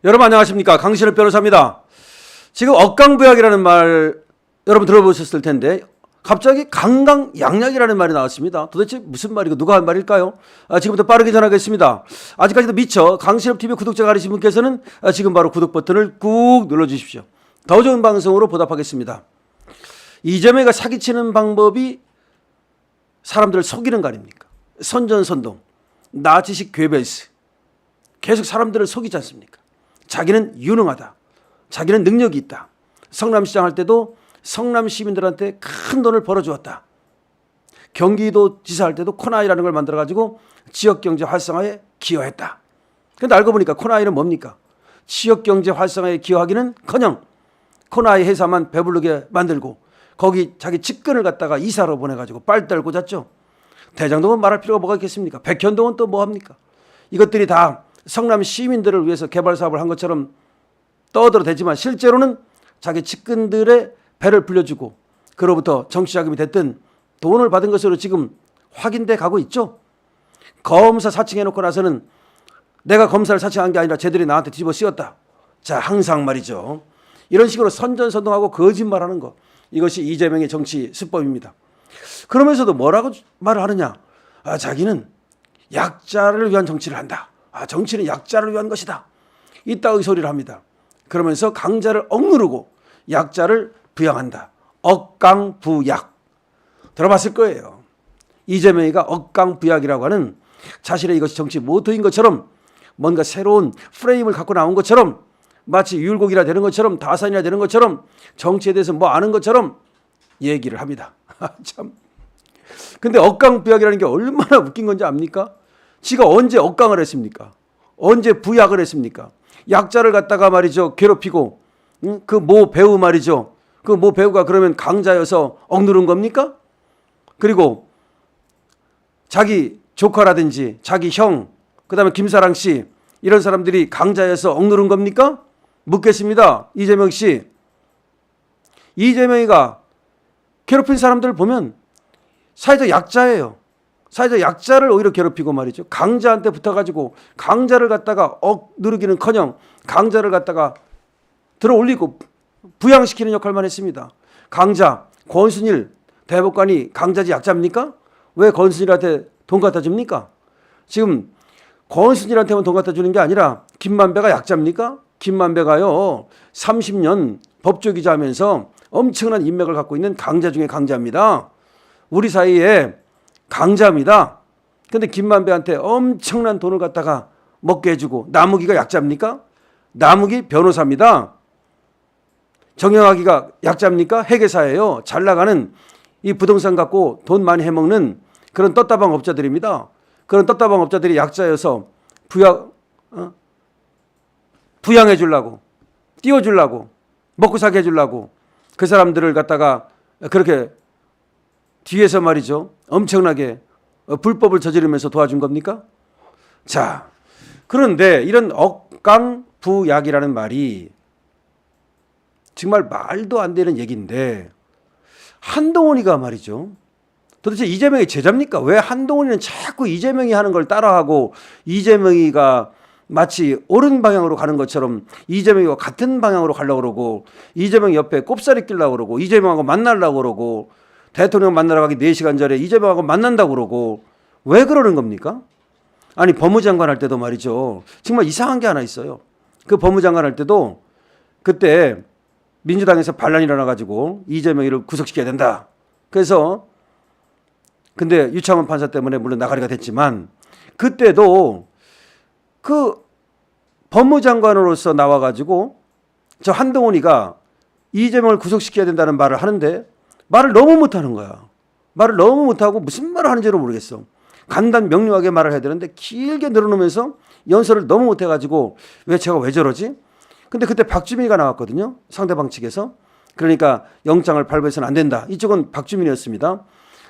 여러분 안녕하십니까? 강신업 변호사입니다. 지금 억강부약이라는 말 여러분 들어보셨을 텐데 갑자기 강강약약이라는 말이 나왔습니다. 도대체 무슨 말이고 누가 한 말일까요? 지금부터 빠르게 전하겠습니다. 아직까지도 미처 강신업TV 구독자가 아니신 분께서는 지금 바로 구독 버튼을 꾹 눌러주십시오. 더 좋은 방송으로 보답하겠습니다. 이재명이가 사기치는 방법이 사람들을 속이는 거 아닙니까? 선전선동, 나치식 괴벨스, 계속 사람들을 속이지 않습니까? 자기는 유능하다. 자기는 능력이 있다. 성남시장 할 때도 성남 시민들한테 큰 돈을 벌어주었다. 경기도 지사 할 때도 코나이라는 걸 만들어가지고 지역경제 활성화에 기여했다. 그런데 알고 보니까 코나이는 뭡니까? 지역경제 활성화에 기여하기는커녕 코나이 회사만 배부르게 만들고 거기 자기 직근을 갖다가 이사로 보내가지고 빨대를 꽂았죠. 대장동은 말할 필요가 뭐가 있겠습니까? 백현동은 또 뭐합니까? 이것들이 다 성남 시민들을 위해서 개발 사업을 한 것처럼 떠들어대지만 실제로는 자기 측근들의 배를 불려주고 그로부터 정치자금이 됐든 돈을 받은 것으로 지금 확인돼 가고 있죠. 검사 사칭해놓고 나서는 내가 검사를 사칭한 게 아니라 쟤들이 나한테 뒤집어 씌웠다. 자, 항상 말이죠. 이런 식으로 선전선동하고 거짓말하는 거. 이것이 이재명의 정치 수법입니다. 그러면서도 뭐라고 말을 하느냐. 자기는 약자를 위한 정치를 한다. 정치는 약자를 위한 것이다. 이따의 소리를 합니다. 그러면서 강자를 억누르고 약자를 부양한다. 억강부약. 들어봤을 거예요. 이재명이가 억강부약이라고 하는 자신의 이것이 정치 모토인 것처럼 뭔가 새로운 프레임을 갖고 나온 것처럼 마치 율곡이라 되는 것처럼 다산이라 되는 것처럼 정치에 대해서 뭐 아는 것처럼 얘기를 합니다. 참. 근데 억강부약이라는 게 얼마나 웃긴 건지 압니까? 지가 언제 억강을 했습니까? 언제 부약을 했습니까? 약자를 갖다가 말이죠 괴롭히고 그 모 배우 말이죠. 그 모 배우가 그러면 강자여서 억누른 겁니까? 그리고 자기 조카라든지 자기 형 그다음에 김사랑 씨 이런 사람들이 강자여서 억누른 겁니까? 묻겠습니다. 이재명 씨. 이재명이가 괴롭힌 사람들을 보면 사회적 약자예요. 사회적 약자를 오히려 괴롭히고 말이죠. 강자한테 붙어가지고 강자를 갖다가 억누르기는커녕 강자를 갖다가 들어올리고 부양시키는 역할만 했습니다. 강자 권순일 대법관이 강자지 약자입니까? 왜 권순일한테 돈 갖다 줍니까? 지금 권순일한테만 돈 갖다 주는 게 아니라 김만배가 약자입니까? 김만배가요 30년 법조기자 하면서 엄청난 인맥을 갖고 있는 강자 중에 강자입니다. 우리 사이에 강자입니다. 근데 김만배한테 엄청난 돈을 갖다가 먹게 해주고 나무기가 약자입니까? 나무기 변호사입니다. 정영학이가 약자입니까? 회계사예요. 잘 나가는 이 부동산 갖고 돈 많이 해먹는 그런 떴다방 업자들입니다. 그런 떴다방 업자들이 약자여서 부양해 주려고 띄워주려고 먹고 사게 해주려고 그 사람들을 갖다가 그렇게 뒤에서 말이죠. 엄청나게 불법을 저지르면서 도와준 겁니까? 자, 그런데 이런 억강부약이라는 말이 정말 말도 안 되는 얘기인데 한동훈이가 말이죠. 도대체 이재명의 제자입니까? 왜 한동훈이는 자꾸 이재명이 하는 걸 따라하고 이재명이가 마치 옳은 방향으로 가는 것처럼 이재명이와 같은 방향으로 가려고 그러고 이재명 옆에 꼽사리 끼려고 그러고 이재명하고 만나려고 그러고 대통령 만나러 가기 4시간 전에 이재명하고 만난다고 그러고 왜 그러는 겁니까? 아니 법무장관 할 때도 말이죠. 정말 이상한 게 하나 있어요. 그 법무장관 할 때도 그때 민주당에서 반란이 일어나가지고 이재명이를 구속시켜야 된다. 그래서 근데 유창훈 판사 때문에 물론 나가리가 됐지만 그때도 그 법무장관으로서 나와가지고 저 한동훈이가 이재명을 구속시켜야 된다는 말을 하는데 말을 너무 못하는 거야. 말을 너무 못하고 무슨 말을 하는지를 모르겠어. 간단 명료하게 말을 해야 되는데 길게 늘어놓으면서 연설을 너무 못해가지고 제가 왜 저러지? 근데 그때 박주민이가 나왔거든요. 상대방 측에서. 그러니까 영장을 발부해서는 안 된다. 이쪽은 박주민이었습니다.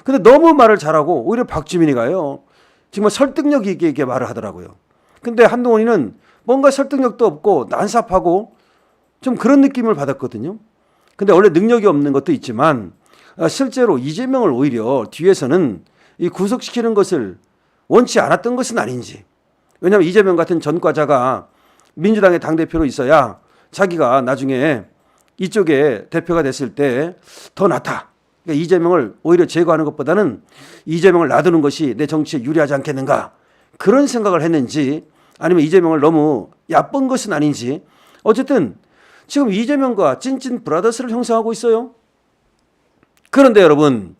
근데 너무 말을 잘하고 오히려 박주민이가요. 정말 설득력 있게 말을 하더라고요. 근데 한동훈이는 뭔가 설득력도 없고 난삽하고 좀 그런 느낌을 받았거든요. 근데 원래 능력이 없는 것도 있지만 실제로 이재명을 오히려 뒤에서는 이 구속시키는 것을 원치 않았던 것은 아닌지. 왜냐하면 이재명 같은 전과자가 민주당의 당대표로 있어야 자기가 나중에 이쪽에 대표가 됐을 때 더 낫다. 그러니까 이재명을 오히려 제거하는 것보다는 이재명을 놔두는 것이 내 정치에 유리하지 않겠는가. 그런 생각을 했는지 아니면 이재명을 너무 얕본 것은 아닌지 어쨌든 지금 이재명과 찐찐 브라더스를 형성하고 있어요. 그런데 여러분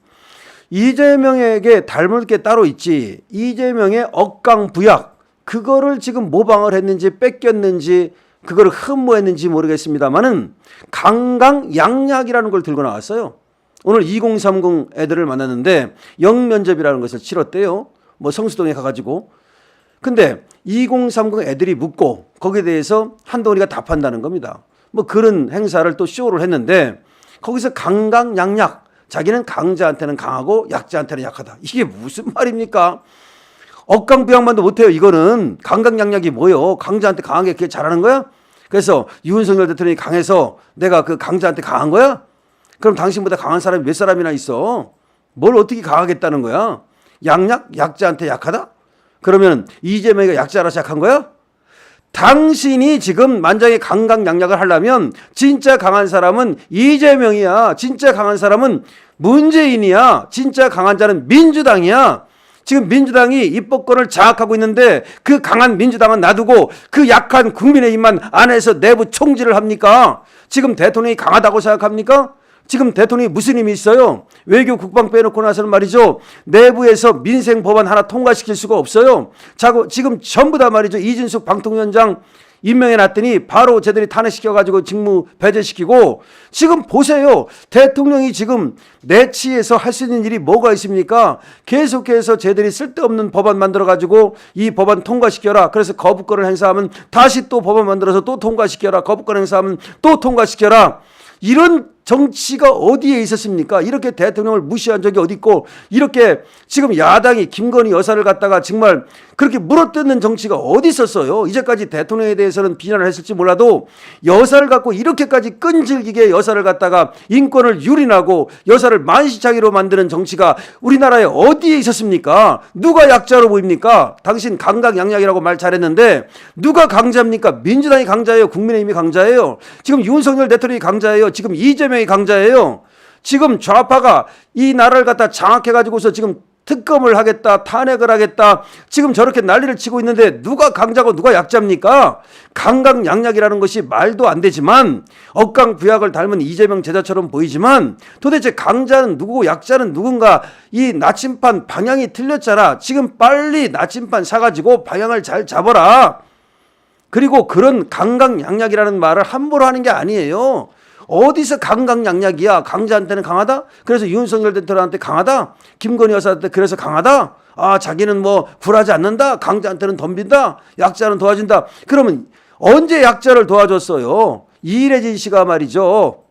이재명에게 닮을 게 따로 있지 이재명의 억강부약 그거를 지금 모방을 했는지 뺏겼는지 그거를 흠모했는지 모르겠습니다만은 강강약약이라는 걸 들고 나왔어요. 오늘 2030 애들을 만났는데 영면접이라는 것을 치렀대요. 뭐 성수동에 가가지고. 근데 2030 애들이 묻고 거기에 대해서 한동훈이가 답한다는 겁니다. 뭐 그런 행사를 또 쇼를 했는데 거기서 강강약약 자기는 강자한테는 강하고 약자한테는 약하다. 이게 무슨 말입니까? 억강부약만도 못해요. 이거는 강강약약이 뭐요? 강자한테 강하게 그게 잘하는 거야? 그래서 윤석열 대통령이 강해서 내가 그 강자한테 강한 거야? 그럼 당신보다 강한 사람이 몇 사람이나 있어? 뭘 어떻게 강하겠다는 거야? 약자한테 약하다? 그러면 이재명이가 약자라서 약한 거야? 당신이 지금 만약에 강강약약을 하려면 진짜 강한 사람은 이재명이야. 진짜 강한 사람은 문재인이야. 진짜 강한 자는 민주당이야. 지금 민주당이 입법권을 장악하고 있는데 그 강한 민주당은 놔두고 그 약한 국민의힘만 안에서 내부 총질을 합니까? 지금 대통령이 강하다고 생각합니까? 지금 대통령이 무슨 힘이 있어요? 외교 국방 빼놓고 나서는 말이죠. 내부에서 민생 법안 하나 통과시킬 수가 없어요. 지금 전부 다 말이죠. 이진숙 방통위원장 임명해 놨더니 바로 쟤들이 탄핵시켜가지고 직무 배제시키고 지금 보세요. 대통령이 지금 내치에서 할 수 있는 일이 뭐가 있습니까? 계속해서 쟤들이 쓸데없는 법안 만들어가지고 이 법안 통과시켜라. 그래서 거부권을 행사하면 다시 또 법안 만들어서 또 통과시켜라. 거부권 행사하면 또 통과시켜라. 이런 정치가 어디에 있었습니까? 이렇게 대통령을 무시한 적이 어디 있고 이렇게 지금 야당이 김건희 여사를 갖다가 정말 그렇게 물어뜯는 정치가 어디 있었어요? 이제까지 대통령에 대해서는 비난을 했을지 몰라도 여사를 갖고 이렇게까지 끈질기게 여사를 갖다가 인권을 유린하고 여사를 만시창이로 만드는 정치가 우리나라에 어디에 있었습니까? 누가 약자로 보입니까? 당신 강강약약이라고 말 잘했는데 누가 강자입니까? 민주당이 강자예요? 국민의힘이 강자예요? 지금 윤석열 대통령이 강자예요? 지금 이재명이 강자예요? 지금 좌파가 이 나라를 갖다 장악해가지고서 지금 특검을 하겠다, 탄핵을 하겠다, 지금 저렇게 난리를 치고 있는데 누가 강자고 누가 약자입니까? 강강약약이라는 것이 말도 안 되지만 억강부약을 닮은 이재명 제자처럼 보이지만 도대체 강자는 누구고 약자는 누군가 이 나침반 방향이 틀렸잖아. 지금 빨리 나침반 사가지고 방향을 잘 잡아라. 그리고 그런 강강약약이라는 말을 함부로 하는 게 아니에요. 어디서 강강약약이야? 강자한테는 강하다? 그래서 윤석열 대통령한테 강하다? 김건희 여사한테 그래서 강하다? 아, 자기는 뭐 굴하지 않는다? 강자한테는 덤빈다? 약자는 도와준다? 그러면 언제 약자를 도와줬어요? 이래진 씨가 말이죠.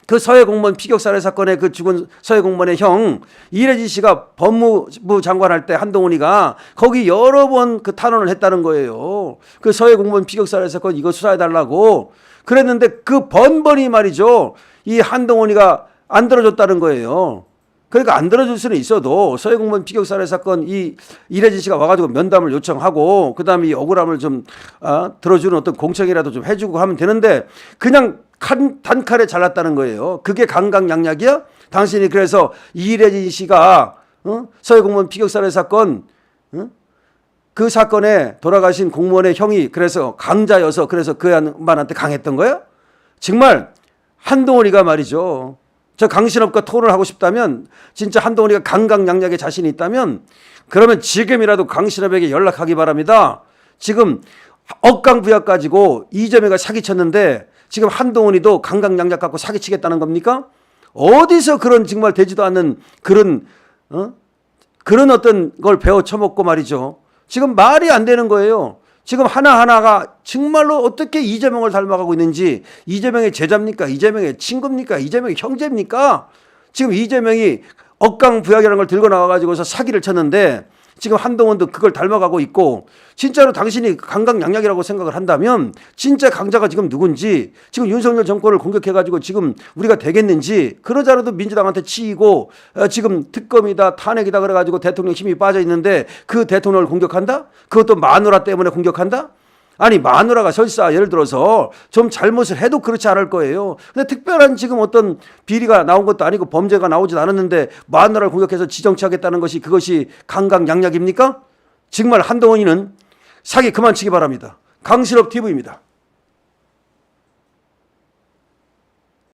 그 서해 공무원 피격 살해 사건의 그 죽은 서해 공무원의 형 이래진 씨가 법무부 장관 할 때 한동훈이가 거기 여러 번 그 탄원을 했다는 거예요. 그 서해 공무원 피격 살해 사건 이거 수사해 달라고 그랬는데 그 번번이 말이죠. 이 한동훈이가 안 들어줬다는 거예요. 그러니까 안 들어줄 수는 있어도 서해 공무원 피격 살해 사건 이 이래진 씨가 와가지고 면담을 요청하고 그다음에 이 억울함을 좀 들어주는 어떤 공청이라도 좀 해주고 하면 되는데 그냥 단칼에 잘랐다는 거예요. 그게 강강약약이야? 당신이 그래서 이래진 씨가 서해 공무원 피격 살해 사건 그 사건에 돌아가신 공무원의 형이 그래서 강자여서 그래서 그 양반한테 강했던 거야? 정말 한동훈이가 말이죠. 저 강신업과 토론을 하고 싶다면 진짜 한동훈이가 강강약약에 자신이 있다면 그러면 지금이라도 강신업에게 연락하기 바랍니다. 지금 억강부약 가지고 이재명이가 사기쳤는데 지금 한동훈이도 강강약약 갖고 사기치겠다는 겁니까? 어디서 그런 정말 되지도 않는 그런 어떤 걸 배워 처먹고 말이죠. 지금 말이 안 되는 거예요. 지금 하나하나가 정말로 어떻게 이재명을 닮아가고 있는지 이재명의 제자입니까? 이재명의 친구입니까? 이재명의 형제입니까? 지금 이재명이 억강부약이라는 걸 들고 나와가지고서 사기를 쳤는데 지금 한동훈도 그걸 닮아가고 있고 진짜로 당신이 강강약약이라고 생각을 한다면 진짜 강자가 지금 누군지 지금 윤석열 정권을 공격해가지고 지금 우리가 되겠는지 그러자라도 민주당한테 치이고 지금 특검이다 탄핵이다 그래가지고 대통령 힘이 빠져 있는데 그 대통령을 공격한다? 그것도 마누라 때문에 공격한다? 아니 마누라가 설사 예를 들어서 좀 잘못을 해도 그렇지 않을 거예요. 근데 특별한 지금 어떤 비리가 나온 것도 아니고 범죄가 나오지도 않았는데 마누라를 공격해서 지정치하겠다는 것이 그것이 강강약약입니까? 정말 한동훈이는 사기 그만 치기 바랍니다. 강실업 TV입니다.